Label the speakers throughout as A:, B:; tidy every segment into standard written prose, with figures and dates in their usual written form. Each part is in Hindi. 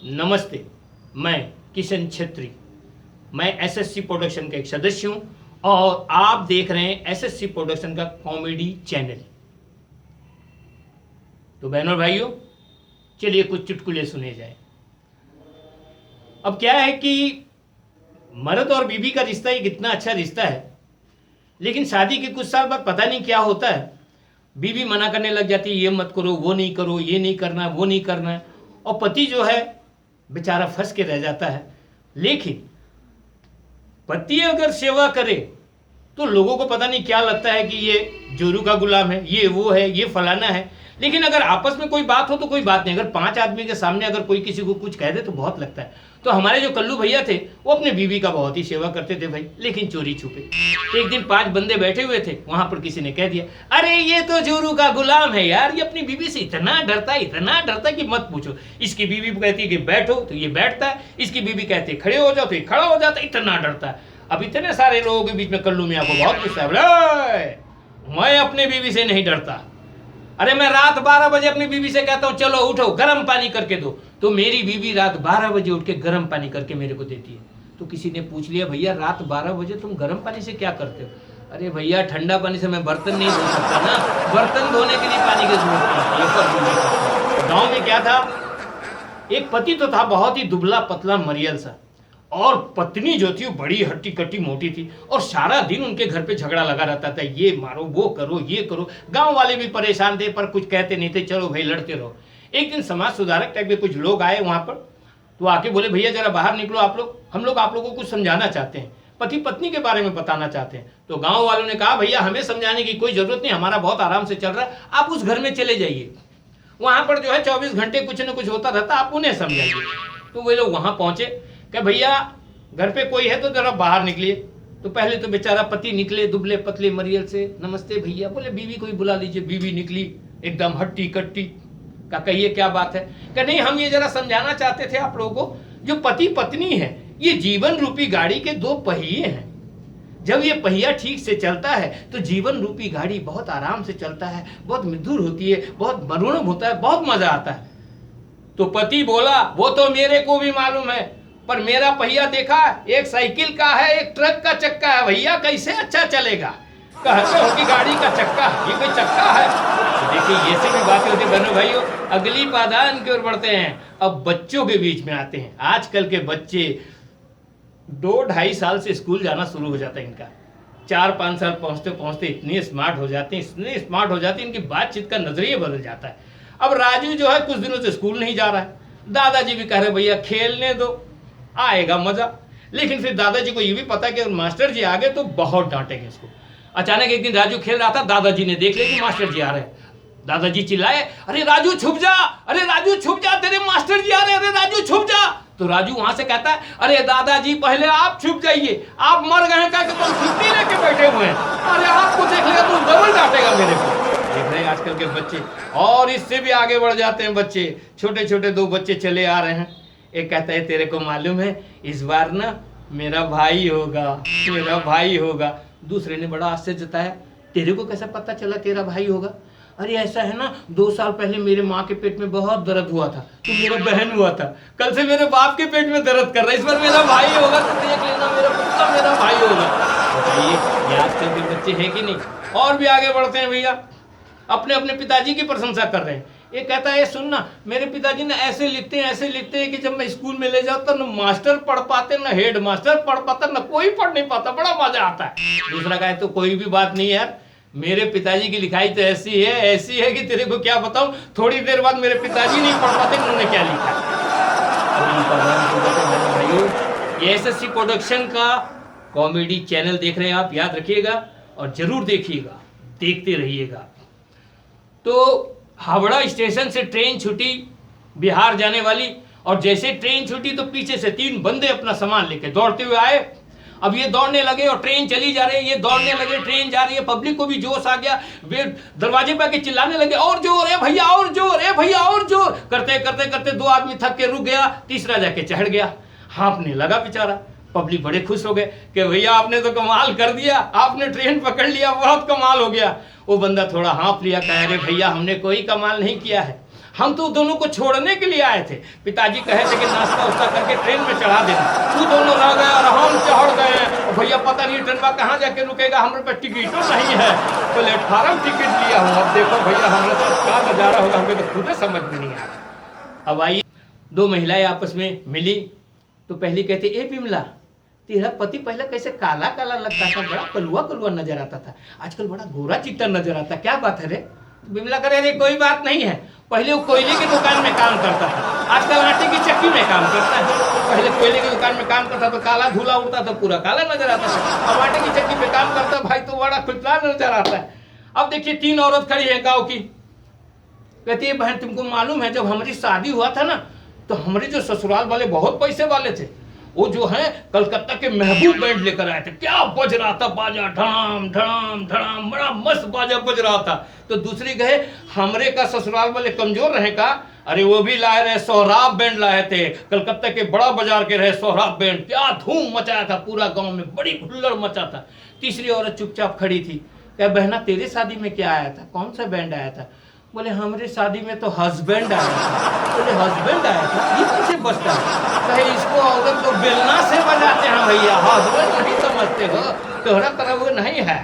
A: नमस्ते, मैं किशन छेत्री। मैं एसएससी प्रोडक्शन का एक सदस्य हूं और आप देख रहे हैं एसएससी प्रोडक्शन का कॉमेडी चैनल। तो बहनों और भाइयों, चलिए कुछ चुटकुले सुने जाए। अब क्या है कि मर्द और बीवी का रिश्ता एक इतना अच्छा रिश्ता है, लेकिन शादी के कुछ साल बाद पता नहीं क्या होता है, बीवी मना करने लग जाती है, ये मत करो, वो नहीं करो, ये नहीं करना, वो नहीं करना है, और पति जो है बेचारा फंस के रह जाता है। लेकिन पति अगर सेवा करे तो लोगों को पता नहीं क्या लगता है कि ये जोरू का गुलाम है, ये वो है, ये फलाना है। लेकिन अगर आपस में कोई बात हो तो कोई बात नहीं, अगर 5 आदमी के सामने अगर कोई किसी को कुछ कह दे तो बहुत लगता है। तो हमारे जो कल्लू भैया थे वो अपने बीवी का बहुत ही सेवा करते थे भाई, लेकिन चोरी छुपे। एक दिन 5 बंदे बैठे हुए थे, वहां पर किसी ने कह दिया, अरे ये तो जोरू का गुलाम है यार, ये अपनी बीवी से इतना डरता है कि मत पूछो। इसकी बीवी कहती है कि बैठो तो ये बैठता है, इसकी बीवी कहती है खड़े हो जाओ तो ये खड़ा हो जाता है, इतना डरता है। अब इतने सारे लोगों के बीच में कल्लू मियां को बहुत गुस्सा है, मैं अपने बीवी से नहीं डरता। अरे मैं रात 12 बजे अपनी बीवी से कहता हूँ चलो उठो गर्म पानी करके दो, तो मेरी बीवी रात 12 बजे उठ के गर्म पानी करके मेरे को देती है। तो किसी ने पूछ लिया, भैया रात 12 बजे तुम गर्म पानी से क्या करते हो? अरे भैया ठंडा पानी से मैं बर्तन नहीं धो सकता ना, बर्तन धोने के लिए पानी की जरूरत पड़ती है। गाँव में क्या था, एक पति तो था बहुत ही दुबला पतला मरियल सा, और पत्नी जो थी वो बड़ी हट्टी कट्टी मोटी थी, और सारा दिन उनके घर पे झगड़ा लगा रहता था, ये मारो वो करो ये करो। गांव वाले भी परेशान थे पर कुछ कहते नहीं थे, चलो भाई लड़ते रहो। एक दिन समाज सुधारक टाइप के कुछ लोग आए वहां पर, तो आके बोले भैया जरा बाहर निकलो आप लोग, हम लोग आप लोगों को कुछ समझाना चाहते हैं, पति पत्नी के बारे में बताना चाहते हैं। तो गाँव वालों ने कहा भैया हमें समझाने की कोई जरूरत नहीं, हमारा बहुत आराम से चल रहा है, आप उस घर में चले जाइए, वहां पर जो है 24 घंटे कुछ न कुछ होता रहता, आप उन्हें समझाइए। तो वे लोग वहां पहुंचे कि भैया घर पे कोई है तो जरा बाहर निकलिए। तो पहले तो बेचारा पति निकले दुबले पतले मरियल से, नमस्ते भैया, बोले बीवी को ही बुला लीजिए। बीवी निकली एकदम हट्टी कट्टी, का कहिए क्या बात है? कि नहीं हम ये जरा समझाना चाहते थे आप लोगों को, जो पति पत्नी है ये जीवन रूपी गाड़ी के 2 पहिए हैं। जब ये पहिया ठीक से चलता है तो जीवन रूपी गाड़ी बहुत आराम से चलता है, बहुत मधुर होती है, बहुत मरुण होता है, बहुत मजा आता है। तो पति बोला वो तो मेरे को भी मालूम है, पर मेरा पहिया देखा, एक साइकिल का है एक ट्रक का चक्का है, भैया कैसे अच्छा चलेगा? कहते हो कि गाड़ी का चक्का, ये कोई चक्का है? तो देखिए ये से भी बातें होती बहनों भाइयों। अगली पादान की ओर बढ़ते हैं, अब बच्चों के बीच में आते हैं। आजकल के बच्चे 2-2.5 साल से स्कूल जाना शुरू हो जाता है इनका, 4-5 साल पहुंचते पहुंचते इतने स्मार्ट हो जाते हैं, इतने स्मार्ट हो जाते हैं, इनकी बातचीत का नजरिया बदल जाता है। अब राजू जो है कुछ दिनों से स्कूल नहीं जा रहा है, दादाजी भी कह रहे भैया खेलने दो, आएगा मजा। लेकिन फिर दादाजी को ये भी पता है कि मास्टर जी आ गए तो बहुत डांटेंगे इसको। अचानक एक दिन राजू खेल रहा था, दादाजी ने देख लिया कि मास्टर जी आ रहे हैं। दादाजी चिल्लाए, अरे राजू छुप जा, अरे राजू छुप जा, तेरे मास्टर जी आ रहे हैं, अरे राजू छुप जा। तो राजू वहां से कहता है, अरे दादाजी पहले आप छुप जाइए, आप मर गए क्या कि तुम छुट्टी लेके बैठे हुए हैं, अरे आपको देख लेगा तो डबल डांटेगा मेरे को। देख रहे हैं आजकल के बच्चे, और इससे भी आगे बढ़ जाते हैं बच्चे। छोटे छोटे 2 बच्चे चले आ रहे हैं, एक कहता है तेरे को मालूम है इस बार ना मेरा भाई होगा, मेरा भाई होगा। दूसरे ने बड़ा आश्चर्य जताया, तेरे को कैसा पता चला तेरा भाई होगा? अरे ऐसा है ना, 2 साल पहले मेरे माँ के पेट में बहुत दर्द हुआ था तो मेरा बहन हुआ था, कल से मेरे बाप के पेट में दर्द कर रहा है, इस बार मेरा भाई होगा, तो देख लेना मेरा पुत्र मेरा भाई होगा। बताइए ये आजकल के बच्चे हैं कि नहीं? और भी आगे बढ़ते हैं भैया, अपने अपने पिताजी की प्रशंसा कर रहे हैं। ये कहता है, ये सुनना मेरे पिताजी ने ऐसे लिखते हैं कि जब मैं स्कूल में ले जाता न मास्टर पढ़ पाते, न हेड मास्टर पढ़ पाता, न कोई पढ़ नहीं पाता, बड़ा मजा आता है। दूसरा कहे तो कोई भी बात नहीं यार, मेरे पिताजी की लिखाई तो ऐसी है कि तेरे को क्या बताऊं, थोड़ी देर बाद मेरे पिताजी नहीं पढ़ पाते उन्होंने क्या लिखा। ये एसएससी प्रोडक्शन का कॉमेडी चैनल देख रहे हैं आप, याद रखिएगा और जरूर देखिएगा, देखते रहिएगा। तो हावड़ा स्टेशन से ट्रेन छूटी बिहार जाने वाली, और जैसे ट्रेन छूटी तो पीछे से 3 बंदे अपना सामान लेके दौड़ते हुए आए। अब ये दौड़ने लगे और ट्रेन चली जा रही है, ये दौड़ने लगे, ट्रेन जा रही है, पब्लिक को भी जोश आ गया, वे दरवाजे पे आके चिल्लाने लगे, और जोर है भैया और जोर है भैया और जोर। करते करते करते 2 आदमी थक के रुक गया, तीसरा जाके चढ़ गया, हाँफने लगा बेचारा। पब्लिक बड़े खुश हो गए कि भैया आपने तो कमाल कर दिया, आपने ट्रेन पकड़ लिया, बहुत कमाल हो गया। वो बंदा थोड़ा हाँफ लिया, कह रहे भैया हमने कोई कमाल नहीं किया है, हम तो दोनों को छोड़ने के लिए आए थे। पिताजी कहे थे कि नाश्ता उस्ता करके ट्रेन में चढ़ा देना, तू दोनों रह गए और हम चढ़ गए। भैया पता नहीं ट्रेन में कहाँ जाके रुकेगा, हमारे पास टिकटों नहीं है। प्लेटफार्म टिकट लिया हूँ, अब देखो भैया हमारे साथ क्या नजारा होगा, हमें तो खुद समझ में नहीं आ रहा। अब आइए, दो महिलाएं आपस में मिली तो पहली कहती, ए बिमला, तेरा पति पहले कैसे काला काला लगता था, बड़ा कलुआ कलुआ नजर आता था, आजकल बड़ा गोरा चिट्टा नजर आता, क्या बात है रे? बिमला करे, अरे कोई बात नहीं है, पहले वो कोयले की दुकान में काम करता था, आजकल आटे की चक्की में काम करता है। पहले कोयले की दुकान में काम करता तो काला धूला उड़ता था, पूरा काला नजर आता था, अब आटे की चक्की में काम करता भाई तो बड़ा खुशला नजर आता है। अब देखिए 3 औरत खड़ी है गाँव की, कहती है बहन तुमको मालूम है जब हमारी शादी हुआ था ना तो हमारे जो ससुराल वाले बहुत पैसे वाले थे, वो जो है कलकत्ता के महबूब बैंड लेकर आए थे, क्या बज रहा था बाजा, ढड़ाम ढड़ाम ढड़ाम, बड़ा मस्त बाजा बज रहा था। तो दूसरी कहे हमरे का ससुराल वाले कमजोर रहे का, अरे वो भी लाए रहे सोहराब बैंड लाए थे, कलकत्ता के बड़ा बाजार के रहे सोहराब बैंड, क्या धूम मचाया था पूरा गांव में, बड़ी हुल्लड़ मचा था। तीसरी औरत चुपचाप खड़ी थी, कहे बहना तेरे शादी में क्या आया था, कौन सा बैंड आया था? बोले हमारे शादी में तो हस्बैंड आया था। बोले हस्बैंड आया था, ये कैसे बजता है? कहे इसको औरत तो बेलना से बजाते हैं भैया, हस्बैंड नहीं समझते हो, तोहरा तरफ वो नहीं है।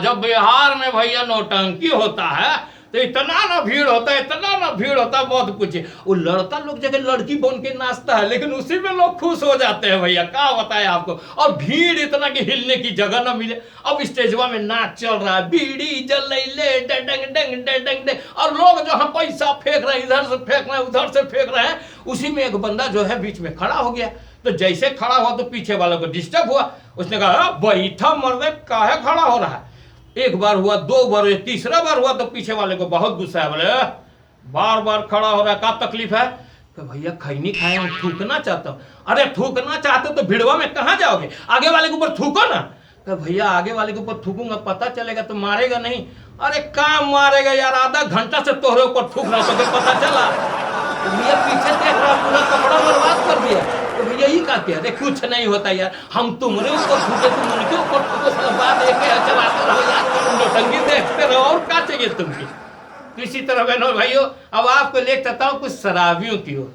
A: जब बिहार में भैया नौटंकी होता है तो इतना ना भीड़ होता है, इतना ना भीड़ होता है, बहुत कुछ। वो लड़का लोग जगह लड़की बन के नाचता है, लेकिन उसी में लोग खुश हो जाते हैं भैया, क्या बताए आपको। और भीड़ इतना कि हिलने की जगह ना मिले। अब स्टेजवा में नाच चल रहा है, बीड़ी जल रही, डंग डंग डंग, और लोग जो है पैसा फेंक रहे हैं, इधर से फेंक रहे हैं, उधर से फेंक रहे हैं। उसी में एक बंदा जो है बीच में खड़ा हो गया, तो जैसे खड़ा हुआ तो पीछे वालों को डिस्टर्ब हुआ। उसने कहा बैठा मर्दे, काहे खड़ा हो रहा है? एक बार हुआ, 2 बार हुआ, तीसरा बार हुआ तो पीछे वाले को बहुत गुस्सा है, बोले बार बार खड़ा हो रहा है, क्या तकलीफ है? तो भैया खैनी खाए हूँ, थूकना चाहता हूँ। अरे थूकना चाहते हो तो भिड़वा में कहाँ जाओगे, आगे वाले के ऊपर थूको ना। तो भैया आगे वाले के ऊपर थूकूंगा पता चलेगा तो मारेगा नहीं। अरे काम मारेगा यार, आधा घंटा से तोहरे ऊपर थूक रहा तो पता चला। तो भैया पीछे देख रहा, पूरा कपड़ा बर्बाद कर दिया। तो भैया ही कहते हैं, अरे कुछ नहीं होता यार, हम तुम्हारे ऊपर थूके, तुम उनके ऊपर थूको, सब बात एक है, चलाते रहो यार, नौटंकी देखते रहो, और क्या चाहिए तुमको। तो इसी तरह बहनों भाइयों, अब आपको ले चलता हूँ कुछ शराबियों की ओर।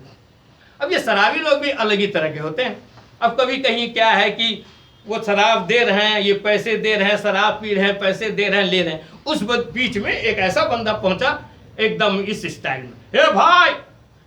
A: अब ये शराबी लोग भी अलग ही तरह के होते हैं। अब कभी कहीं क्या है कि वो शराब दे रहे हैं, ये पैसे दे रहे हैं, शराब पी रहे हैं, पैसे दे रहे हैं, ले रहे हैं। उस बीच में एक ऐसा बंदा पहुंचा एकदम इस स्टाइल में, हे भाई,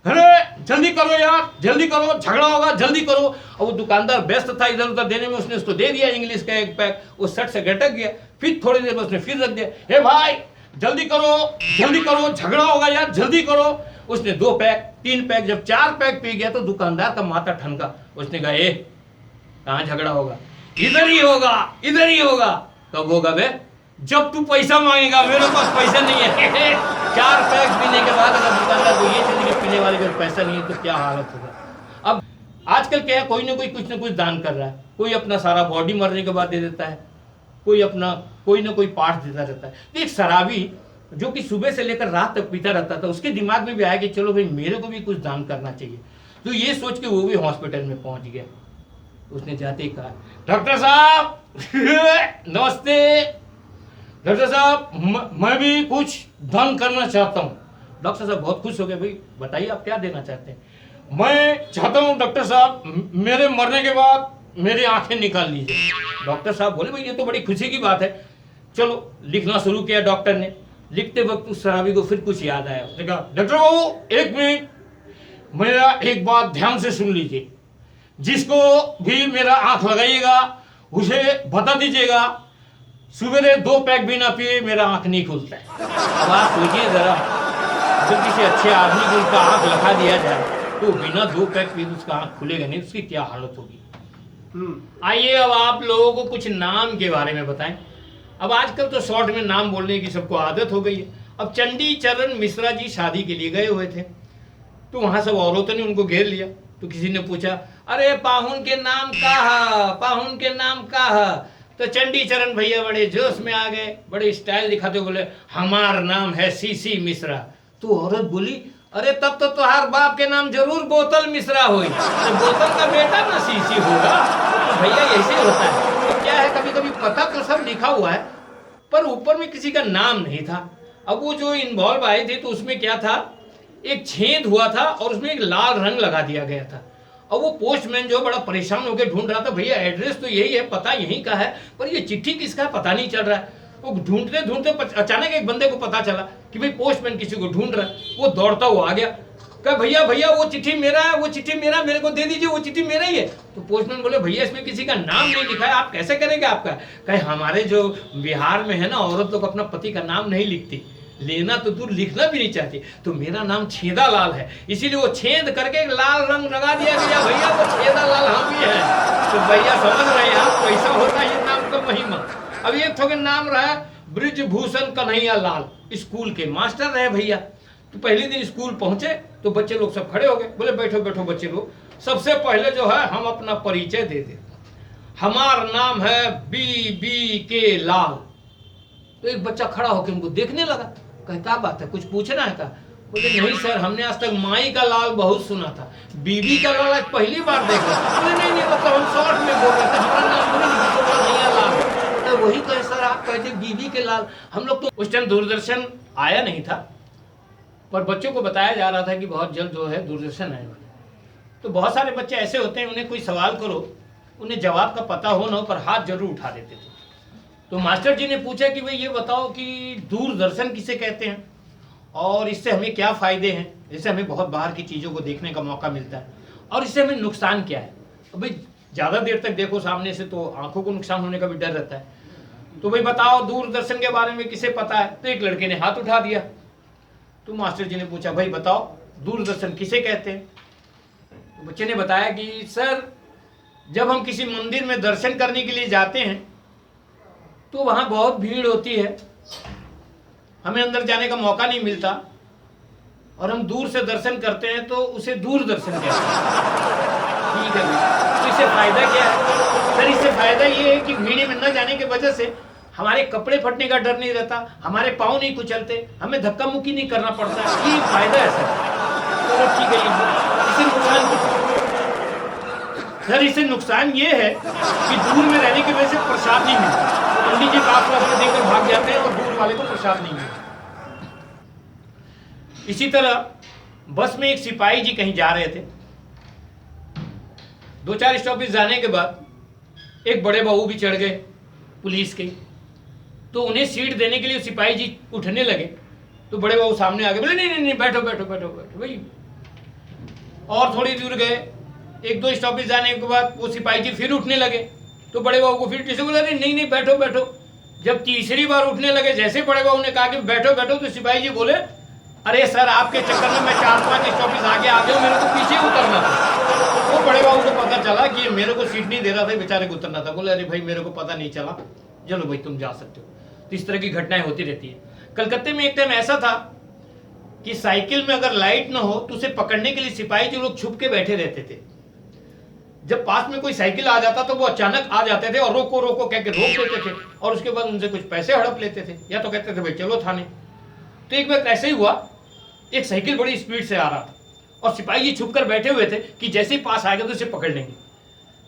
A: अरे जल्दी करो यार, जल्दी करो, झगड़ा होगा, जल्दी करो। और वो दुकानदार व्यस्त था इधर उधर देने में, उसने उसको दे दिया इंग्लिश का एक पैक, वो शर्ट से गटक गया। फिर थोड़ी देर में उसने फिर रख दिया, हे भाई जल्दी करो, झगड़ा होगा यार, जल्दी करो। उसने 2 पैक, 3 पैक, जब 4 पैक पी गया तो दुकानदार का माथा ठनका। उसने कहा, ए कहाँ झगड़ा होगा, इधर ही होगा, इधर ही होगा। कब होगा बे? जब तू पैसा मांगेगा, मेरे पास पैसा नहीं है। 4 पैक पीने के बाद अगर दुकानदार को ये चीज पीने वाले के पैसा नहीं है तो क्या हालत होगा। अब आजकल क्या है, कोई ना कोई कुछ ना कुछ दान कर रहा है, कोई अपना सारा बॉडी मरने के बाद दे देता है, कोई अपना कोई ना कोई पार्ट देता रहता है। तो एक शराबी जो कि सुबह से लेकर रात तक पीता रहता था, उसके दिमाग में भी आया कि चलो भाई मेरे को भी कुछ दान करना चाहिए। तो ये सोच के वो भी हॉस्पिटल में पहुंच गया। उसने जाते ही कहा, डॉक्टर साहब नमस्ते, डॉक्टर साहब मैं भी कुछ दान करना चाहता हूँ। डॉक्टर साहब बहुत खुश हो गए, भाई बताइए आप क्या देना चाहते हैं? मैं चाहता हूँ डॉक्टर साहब मेरे मरने के बाद मेरी आंखें निकाल लीजिए। डॉक्टर साहब बोले, भाई ये तो बड़ी खुशी की बात है। चलो लिखना शुरू किया डॉक्टर ने। लिखते वक्त उस शराबी को फिर कुछ याद आया। उसने कहा, डॉक्टर बाबू 1 मिनट, मेरा एक बात ध्यान से सुन लीजिए, जिसको भी मेरा आंख लगाइएगा उसे बता दीजिएगा सवेरे 2 पैक भी ना पिए मेरा आंख नहीं खुलता है। अब आप सोचिए जरा, अगर किसी अच्छे आदमी को उसका आंख लगा दिया जाए तो बिना 2 पैक पिए उसका आंख खुलेगा नहीं, उसकी क्या हालत होगी। आइए अब आप लोगों को कुछ नाम के बारे में बताएं। अब आजकल तो शॉर्ट में नाम बोलने की सबको आदत हो गई है। अब चंडी चरण मिश्रा जी शादी के लिए गए हुए थे, तो वहां सब औरतों ने उनको घेर लिया। तो किसी ने पूछा, अरे पाहुन के नाम का, पाहुन के नाम का। तो चंडी चरण भैया बड़े जोश में आ गए, बड़े स्टाइल दिखाते बोले, हमार नाम है सीसी मिश्रा। तो औरत बोली, अरे तब तो तुम्हार बाप के नाम जरूर बोतल मिश्रा हुई, तो बोतल का बेटा ना सीसी होगा। तो भैया ऐसे होता है। तो क्या है, कभी कभी पता तो सब लिखा हुआ है पर ऊपर में किसी का नाम नहीं था। अब वो जो इन्वॉल्व आए थे तो उसमें क्या था एक छेद हुआ था और उसमें एक लाल रंग लगा दिया गया था। और वो पोस्टमैन जो बड़ा परेशान होकर ढूंढ रहा था, भैया एड्रेस तो यही है, पता यहीं का है, पर ये चिट्ठी किसका है पता नहीं चल रहा है। वो ढूंढते ढूंढते अचानक एक बंदे को पता चला कि भाई पोस्टमैन किसी को ढूंढ रहा है। वो दौड़ता हुआ आ गया, कहा भैया भैया वो चिट्ठी मेरा है, वो चिट्ठी मेरा, मेरे को दे दीजिए, वो चिट्ठी मेरा ही है। तो पोस्टमैन बोले भैया इसमें किसी का नाम नहीं लिखा है, आप कैसे करेंगे आपका? कहे हमारे जो बिहार में है ना, औरत लोग अपना पति का नाम नहीं लिखती, लेना तो दूर लिखना भी नहीं चाहती, तो मेरा नाम छेदा लाल है, इसीलिए वो छेद करके एक लाल रंग लगा दिया गया, भैया वो छेदा लाल हम ही है। तो भैया समझ रहे हैं आप कैसा होता है ये नाम का महिमा। अब एक थोड़ा नाम रहा ब्रिजभूषण कन्हैया लाल, स्कूल के मास्टर रहे भैया। तो पहले दिन स्कूल पहुंचे तो बच्चे लोग सब खड़े हो गए, बोले बैठो बैठो बच्चे लोग, सबसे पहले जो है हम अपना परिचय दे दे, हमारा नाम है बी के लाल। तो एक बच्चा खड़ा होकर उनको देखने लगा, कहे क्या बात है, कुछ पूछना है? क्या? बोले नहीं सर, हमने आज तक माई का लाल बहुत सुना था, बीबी का लाल आज पहली बार देख रहा। बोले नहीं नहीं, मतलब हम शॉर्ट में बोल रहे थे, हमारा नाम कन्हैया लाल। तो वही कहे सर आप कहते बीबी के लाल। हम लोग तो उस टाइम दूरदर्शन आया नहीं था, पर बच्चों को बताया जा रहा था कि बहुत जल्द जो है दूरदर्शन आने वाला। तो बहुत सारे बच्चे ऐसे होते हैं, उन्हें कोई सवाल करो, उन्हें जवाब का पता हो ना हो, पर हाथ जरूर उठा देते थे। तो मास्टर जी ने पूछा कि भाई ये बताओ कि दूरदर्शन किसे कहते हैं और इससे हमें क्या फ़ायदे हैं। इससे हमें बहुत बाहर की चीज़ों को देखने का मौका मिलता है, और इससे हमें नुकसान क्या है। तो भाई ज़्यादा देर तक देखो सामने से तो आंखों को नुकसान होने का भी डर रहता है। तो भाई बताओ दूरदर्शन के बारे में किसे पता है। तो एक लड़के ने हाथ उठा दिया। तो मास्टर जी ने पूछा भाई बताओ दूरदर्शन किसे कहते हैं। तो बच्चे ने बताया कि सर जब हम किसी मंदिर में दर्शन करने के लिए जाते हैं तो वहाँ बहुत भीड़ होती है, हमें अंदर जाने का मौका नहीं मिलता, और हम दूर से दर्शन करते हैं तो उसे दूरदर्शन कहते हैं। ठीक है भाई, तो इससे फायदा क्या है? सर इससे फायदा ये है कि भीड़ में न जाने की वजह से हमारे कपड़े फटने का डर नहीं रहता, हमारे पाँव नहीं कुचलते, हमें धक्का मुक्की नहीं करना पड़ता, ये फायदा है सर। चलो ठीक है, इससे नुकसान क्या? सर इससे नुकसान ये है कि दूर में रहने की वजह से प्रसाद नहीं मिलता, पंडित जी काफी अपने देकर भाग जाते हैं और दूर वाले को प्रसाद नहीं मिलता। इसी तरह बस में एक सिपाही जी कहीं जा रहे थे, 2-4 स्टॉपेज जाने के बाद एक बड़े बहू भी चढ़ गए पुलिस के। तो उन्हें सीट देने के लिए सिपाही जी उठने लगे, तो बड़े बहू सामने आ गए, बोले नहीं नहीं नहीं बैठो बैठो बैठो बैठो भाई। और थोड़ी दूर गए, 1-2 स्टॉपेज जाने के बाद वो सिपाही जी फिर उठने लगे, तो बड़े बहू को फिर किसी बोला नहीं नहीं बैठो बैठो। जब तीसरी बार उठने लगे, जैसे बड़े बहू ने कहा कि बैठो बैठो, तो सिपाही जी बोले अरे सर आपके चक्कर में मैं 4-5 स्टॉपेज आगे आ गया, मेरे को पीछे उतरना था। वो बड़े बाबू को पता चला कि मेरे को सीट नहीं दे रहा था, बेचारे को उतरना था। बोले अरे भाई मेरे को पता नहीं चला, चलो भाई तुम जा सकते हो। तो इस तरह की घटनाएं होती रहती है। कलकत्ते में एक टाइम ऐसा था कि साइकिल में अगर लाइट ना हो तो उसे पकड़ने के लिए सिपाही जो लोग छुप के बैठे रहते थे। जब पास में कोई साइकिल आ जाता तो वो अचानक आ जाते थे और रोको रोको कह के रोक देते थे, और उसके बाद उनसे कुछ पैसे हड़प लेते थे, या तो कहते थे भाई चलो थाने। तो एक बार ऐसे ही हुआ, एक साइकिल बड़ी स्पीड से आ रहा था और सिपाही जी छुप कर बैठे हुए थे कि जैसे ही पास आएगा तो उसे पकड़ लेंगे।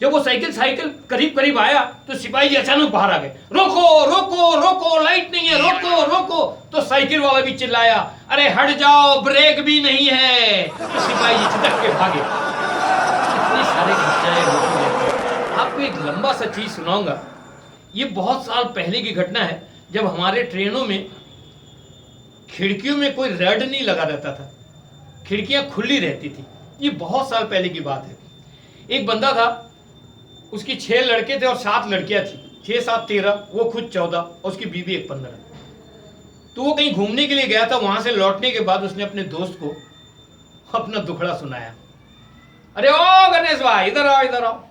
A: जब वो साइकिल करीब करीब आया तो सिपाही जी अचानक बाहर आ गए, रोको रोको रोको, लाइट नहीं है, रोको रोको। तो साइकिल वाला भी चिल्लाया अरे हट जाओ, ब्रेक भी नहीं है। तो सिपाही जी छिटक के भागे। इतनी सारे घटनाएं होती हैं। आपको एक लंबा सा चीज सुनाऊंगा। ये बहुत साल पहले की घटना है, जब हमारे ट्रेनों में खिड़कियों में कोई रड नहीं लगा रहता था, खिड़कियां खुली रहती थी। ये बहुत साल पहले की बात है। एक बंदा था, उसकी 6 लड़के थे और 7 लड़कियां थी, 6, 7, 13, वो खुद 14 और उसकी बीवी एक 15। तो वो कहीं घूमने के लिए गया था, वहां से लौटने के बाद उसने अपने दोस्त को अपना दुखड़ा सुनाया। अरे ओ गणेश भाई इधर आओ इधर आओ,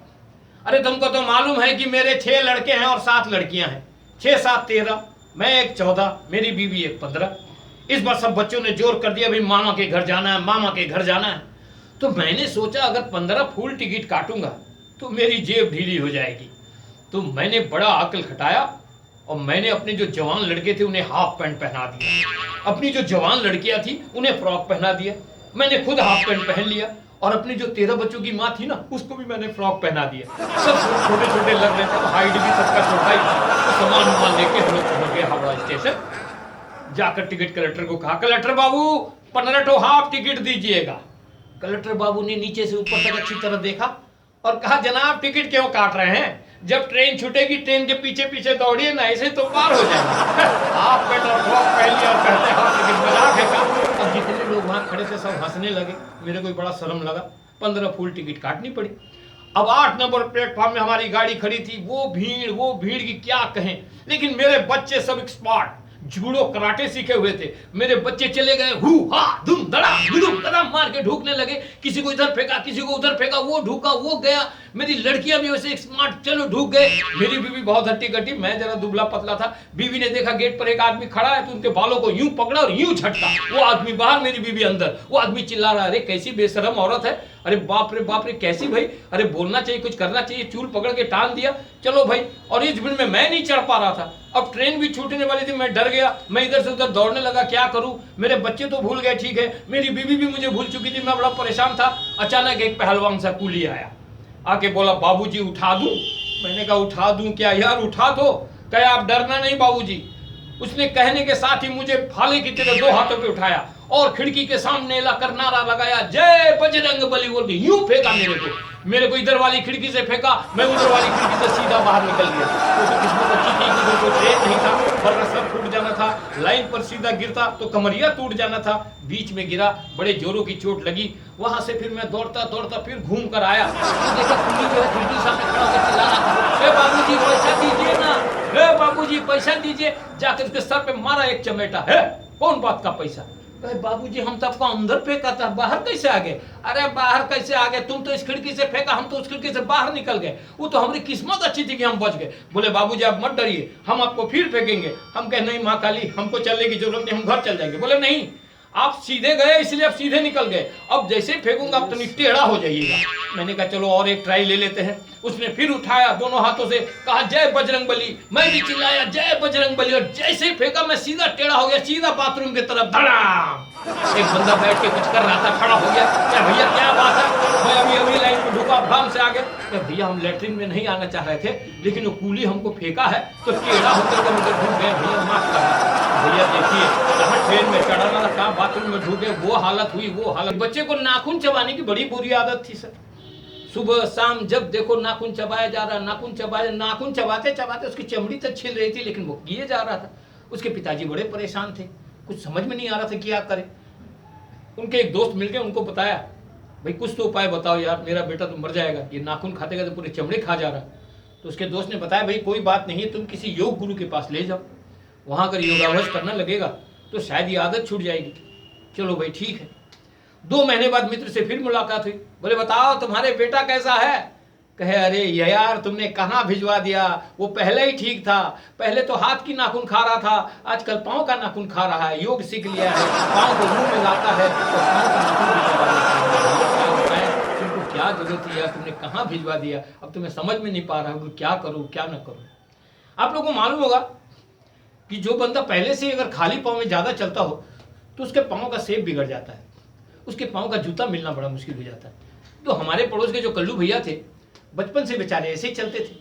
A: अरे तुमको तो मालूम है कि मेरे 6 लड़के हैं और 7 लड़कियां हैं, 6, 7, 13, मैं एक 14, मेरी बीवी एक 15। इस बार सब बच्चों ने जोर कर दिया भाई मामा के घर जाना है, मामा के घर जाना है। तो मैंने सोचा अगर 15 फुल टिकट काटूंगा तो मेरी जेब ढीली हो जाएगी। तो मैंने बड़ा अकल खटाया और मैंने अपने जो जवान लड़के थे उन्हें हाफ पैंट पहना दिया, अपनी जो जवान लड़कियां थी उन्हें फ्रॉक पहना दिया, मैंने खुद हाफ पैंट पहन लिया, और अपनी जो 13 बच्चों की माँ थी ना उसको भी मैंने फ्रॉक पहना दिया। सब छोटे छोटे लग रहे थे, हाइट भी सबका छोटा ही था। तो सामान लेके हम लोग पहुंच गए हावड़ा स्टेशन। जाकर टिकट कलेक्टर को कहा कलेक्टर बाबू 15 तो हाफ टिकट दीजिएगा। कलेक्टर बाबू ने नीचे से ऊपर तक अच्छी तरह देखा और कहा, जनाब टिकट क्यों काट रहे हैं? जब ट्रेन छूटेगी ट्रेन के पीछे पीछे दौड़िए ना, ऐसे तो पार हो जाएगा। आप बेटा पहली और कहते हैं टिकट बजा फेंका। अब जितने लोग वहां खड़े थे सब हंसने लगे, मेरे को बड़ा शर्म लगा। 15 फुल टिकट काटनी पड़ी। अब 8 नंबर प्लेटफॉर्म में हमारी गाड़ी खड़ी थी। वो भीड़ की क्या कहें, लेकिन मेरे बच्चे सब एक्सपर्ट जूडो कराटे सीखे हुए थे। मेरे बच्चे चले गए, हु हा धुम धड़ाम मार के ढूकने लगे। किसी को इधर फेंका, किसी को उधर फेंका, वो ढूका, वो गया। मेरी लड़कियां भी वैसे स्मार्ट, चलो ढूक गए। मेरी बीवी बहुत हट्टी कट्टी, मैं जरा दुबला पतला था। बीवी ने देखा गेट पर एक आदमी खड़ा है तो उनके बालों को यूं पकड़ा और यूं झटका। वो आदमी बाहर, मेरी बीवी अंदर। वो आदमी चिल्ला रहा, अरे कैसी बेशरम औरत है, अरे बाप रे कैसी भाई, अरे बोलना चाहिए, कुछ करना चाहिए। चूल पकड़ के टान दिया, चलो भाई। और इस भीड़ में मैं नहीं चढ़ पा रहा था। अब ट्रेन भी छूटने वाली थी, मैं डर गया। मैं इधर से उधर दौड़ने लगा, क्या करूं? मेरे बच्चे तो भूल गए, ठीक है, मेरी बीवी भी मुझे भूल चुकी थी। मैं बड़ा परेशान था। अचानक एक पहलवान सा कूली आया, आके बोला, बाबूजी उठा दूं? मैंने कहा, उठा दूं क्या यार, उठा दो। कहे, आप डरना नहीं बाबूजी। उसने कहने के साथ ही मुझे भाले की तरह 2 हाथों पे उठाया और खिड़की के सामने लाकर नारा लगाया, जय बजरंग बली बोल के यूं फेंका मेरे को इधर वाली खिड़की से फेंका। मैं उधर वाली खिड़की से सीधा बाहर निकल गया। तो किस्मत अच्छी थी कि उधर कोई ट्रेन नहीं था, वरना सब टूट जाना था। लाइन पर सीधा गिरता तो कमरिया टूट जाना था। बीच में गिरा, बड़े जोरों की चोट लगी। वहां से फिर मैं दौड़ता फिर घूम कर आया तो देखा कुली जो है खिड़की सामने खड़ा होकर चिल्ला रहा था, बाबूजी पैसा दीजिए ना, बाबूजी पैसा दीजिए। जाकर उसके सर पे मारा एक चमेटा। है कौन बात का पैसा? बाबूजी हम तो आपको अंदर फेंका था, बाहर कैसे आ गए? अरे बाहर कैसे आ गए? तुम तो इस खिड़की से फेंका, हम तो उस खिड़की से बाहर निकल गए। वो तो हमारी किस्मत अच्छी थी कि हम बच गए। बोले, बाबूजी आप मत डरिए, हम आपको फिर फेंकेंगे। हम कहे, नहीं माँ काली, हमको चलने की जरूरत नहीं, हम घर चल जाएंगे। बोले, नहीं, आप सीधे गए इसलिए आप सीधे निकल गए, अब जैसे फेंकूंगा आप तो टेढ़ा हो जाइएगा। मैंने कहा, चलो और एक ट्राई ले लेते हैं। उसने फिर उठाया, दोनों हाथों से कहा, जय बजरंग बली। मैं भी चिल्लाया, जय बजरंग बली। और जैसे ही फेंका मैं सीधा टेढ़ा हो गया, सीधा बाथरूम की तरफ धड़ाम। एक बंदा बैठ के कुछ कर रहा था, खड़ा हो गया। क्या भैया क्या बात है? मैं अभी लाइन में ढुका, भ्राम से आ गया। भैया हम लेटरिन में नहीं आना चाह रहे थे, लेकिन वो कूली हमको फेंका है तो टेढ़ा होकर मुझे ढूक गए। भैया माफ करना। भैया देखिए, कहाँ ट्रेन में चढ़ाना था, कहाँ बाथरूम में ढूके, वो हालत हुई, वो हालत। बच्चे को नाखून चबाने की बड़ी बुरी आदत थी सर। सुबह शाम जब देखो नाखून चबाया जा रहा, नाखून चबाते चबाते उसकी चमड़ी तक छिल रही थी, लेकिन वो किए जा रहा था। उसके पिताजी बड़े परेशान थे, कुछ समझ में नहीं आ रहा था क्या करे। उनके एक दोस्त मिल गए, उनको बताया, भाई कुछ तो उपाय बताओ यार, मेरा बेटा तो मर जाएगा, ये नाखून खाते खाते पूरे चमड़े खा जा रहा। तो उसके दोस्त ने बताया, भाई कोई बात नहीं है, तुम किसी योग गुरु के पास ले जाओ, वहां अगर योगाभ्यास करना लगेगा तो शायद ये आदत छूट जाएगी। चलो भाई ठीक है। 2 महीने बाद मित्र से फिर मुलाकात हुई। बोले, बताओ तुम्हारे बेटा कैसा है? कहे, अरे यार तुमने कहाँ भिजवा दिया, वो पहले ही ठीक था। पहले तो हाथ की नाखून खा रहा था, आजकल पाँव का नाखून खा रहा है, योग सीख लिया है, पाँव को मुंह में लाता है तो पाँव का नाखून भिजवा देता है। तुमको क्या जरूरत है यार, तुमने कहाँ भिजवा दिया? अब तुम्हें समझ में नहीं पा रहा हो क्या करूँ क्या न करूँ। आप लोगों को मालूम होगा कि जो बंदा पहले से अगर खाली पाँव में ज़्यादा चलता हो तो उसके पाँव का शेप बिगड़ जाता है, उसके पाँव का जूता मिलना बड़ा मुश्किल हो जाता है। तो हमारे पड़ोस के जो कल्लू भैया थे, बचपन से बेचारे ऐसे ही चलते थे,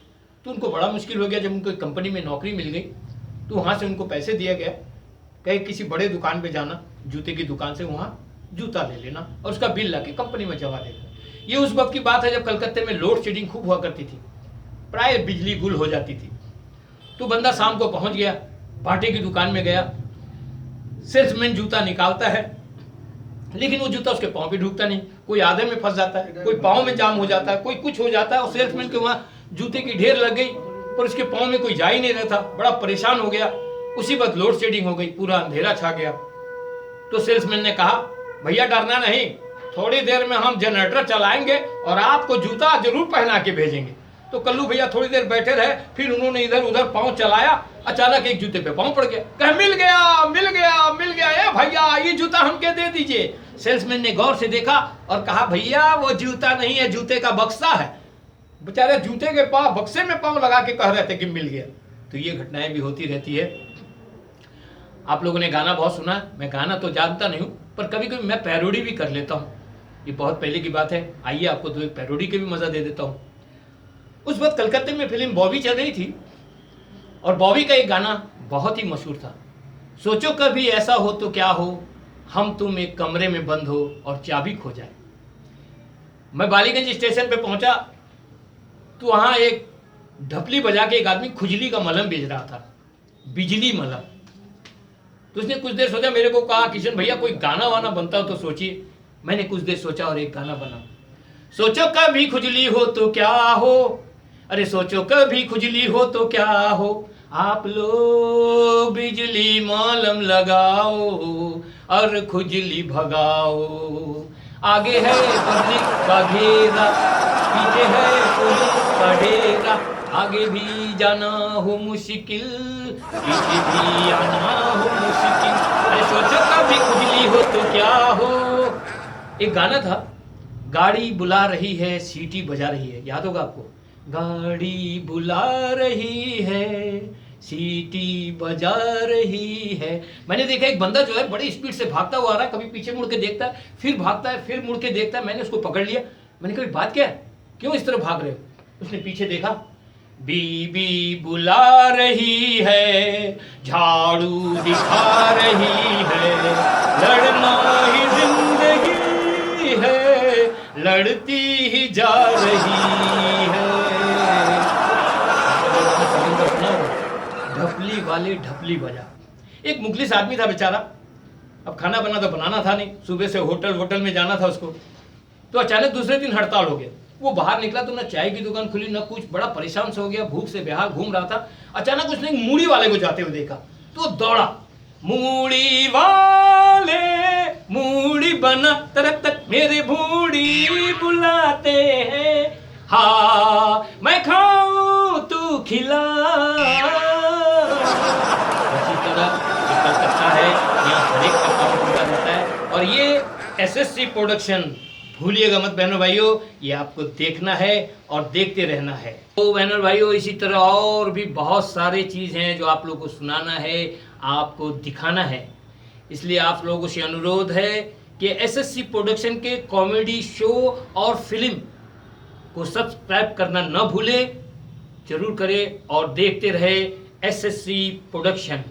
A: तो उनको बड़ा मुश्किल हो गया। जब उनको एक कंपनी में नौकरी मिल गई तो वहाँ से उनको पैसे दिया गया, कहे किसी बड़े दुकान पे जाना, जूते की दुकान से वहाँ जूता ले लेना और उसका बिल ला के कंपनी में जमा देना। ये उस वक्त की बात है जब कलकत्ते में लोड शेडिंग खूब हुआ करती थी, प्राय बिजली गुल हो जाती थी। तो बंदा शाम को पहुँच गया, बाटे की दुकान में गया, सेल्समैन जूता निकालता है, लेकिन वो जूता उसके पाँव पे ढूकता नहीं, कोई आधे में फंस जाता है, कोई पाँव में जाम हो जाता है, कोई कुछ हो जाता है। और सेल्समैन के वहाँ जूते की ढेर लग गई पर उसके पाँव में कोई जा ही नहीं रहा था, बड़ा परेशान हो गया। उसी वक्त लोड शेडिंग हो गई, पूरा अंधेरा छा गया। तो सेल्समैन ने कहा, भैया डरना नहीं, थोड़ी देर में हम जनरेटर चलाएंगे और आपको जूता जरूर पहना के भेजेंगे। तो कल्लू भैया थोड़ी देर बैठे रहे, फिर उन्होंने इधर उधर पाँव चलाया, अचानक एक जूते पे पाँव पड़ गया। कहे, मिल गया ए भैया, ये जूता हमके दे दीजिए। सेल्समैन ने गौर से देखा और कहा, भैया वो जूता नहीं है, जूते का बक्सा है। बेचारे जूते के पाँव बक्से में पाँव लगा के कह रहे थे कि मिल गया। तो ये घटनाएं भी होती रहती है। आप लोगों ने गाना बहुत सुना, मैं गाना तो जानता नहीं हूँ, पर कभी कभी मैं पैरोडी भी कर लेता हूँ। ये बहुत पहले की बात है, आइए आपको तो एक पैरोडी के भी मजा दे देता हूँ। उस वक्त कलकत्ते में फिल्म बॉबी चल रही थी और बॉबी का एक गाना बहुत ही मशहूर था, सोचो कभी ऐसा हो तो क्या हो, हम तुम एक कमरे में बंद हो और चाबी खो जाए। मैं बालीगंज स्टेशन पे पहुंचा तो वहां एक ढपली बजा के एक आदमी खुजली का मलहम बेच रहा था, बिजली मलहम। तो उसने कुछ देर सोचा, मेरे को कहा किशन भैया कोई गाना वाना बनता हो तो सोचिए। मैंने कुछ देर सोचा और एक गाना बना। सोचो कभी खुजली हो तो क्या हो, अरे सोचो कभी खुजली हो तो क्या हो, आप लोग बिजली मलहम लगाओ और खुजली भगाओ। आगे है पब्लिक का घेरा, पीछे है पुलिस का डेरा, आगे भी जाना हो मुश्किल, पीछे भी आना हो मुश्किल। अरे सोचो कभी खुजली हो तो क्या हो। एक गाना था, गाड़ी बुला रही है सीटी बजा रही है, याद होगा आपको? गाड़ी बुला रही है सीटी बजा रही है। मैंने देखा एक बंदा जो है बड़ी स्पीड से भागता हुआ आ रहा है, कभी पीछे मुड़ के देखता है, फिर भागता है, फिर मुड़ के देखता है। मैंने उसको पकड़ लिया, मैंने कहा बात क्या है, क्यों इस तरह भाग रहे हो? उसने पीछे देखा, बीबी बुला रही है, झाड़ू दिखा रही है, लड़ना ही जिंदगी है, लड़ती ही जा रही है। ढपली वाले ढपली बजा। एक मुखलिस आदमी था बेचारा, अब खाना बना तो बनाना था नहीं, सुबह से होटल में जाना था उसको, तो अचानक दूसरे दिन हड़ताल हो गया। वो बाहर निकला तो ना चाय की दुकान खुली ना कुछ, बड़ा परेशान से हो गया, भूख से बेहाल घूम रहा था। अचानक उसने एक मूड़ी वाले को जाते हुए देखा तो दौड़ा, मूड़ी वाले मूड़ी बना तरक तक मेरे बूढ़ी बुलाते हैं, हाँ मैं खाऊं तू खिला। इसी तरह कलकत्ता है, यहाँ हर एक का काम होता रहता है। और ये एसएससी प्रोडक्शन भूलिएगा मत बहनों भाइयों, ये आपको देखना है और देखते रहना है। तो बहनों भाइयों, इसी तरह और भी बहुत सारे चीज़ हैं जो आप लोगों को सुनाना है, आपको दिखाना है। इसलिए आप लोगों से अनुरोध है कि एसएससी प्रोडक्शन के कॉमेडी शो और फिल्म को सब्सक्राइब करना न भूलें, जरूर करें और देखते रहे एसएससी प्रोडक्शन।